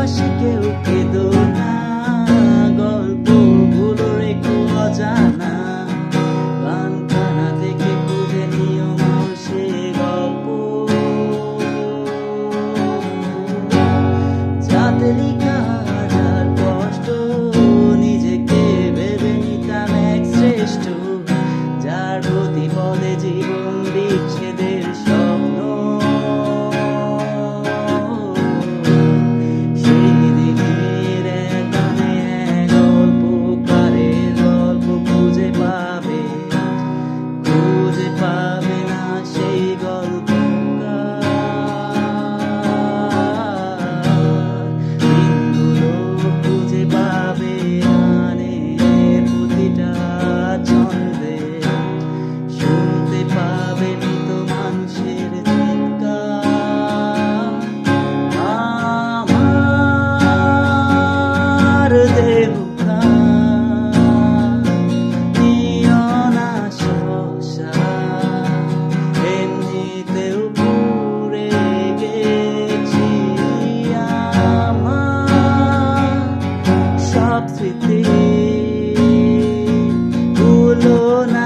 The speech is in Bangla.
ভালোবাসে কেউ কেঁদো না, গল্পগুলো রেখো অজানা, গান কানা থেকে খুঁজে নিও সে গল্প, যাতে লিখা হাজার কষ্ট নিজেকে ভেবে নিতাম এক শ্রেষ্ঠ, যার প্রতি পদে জীবন বিচ্ছেদের স্বপ্ন। সেই দিনের এক গানে এক গল্পকারের গল্প খুঁজে পাবে না সেই গল্পকার। দিনগুলো খুঁজে পাবে গানের প্রতিটা ছন্দে, শুনতে পাবে মৃত মানুষের চিৎকার। আমার দেহ নিও না শশা, এমনিতেও পুড়ে গেছি আমার সব স্মৃতি, ভুলো না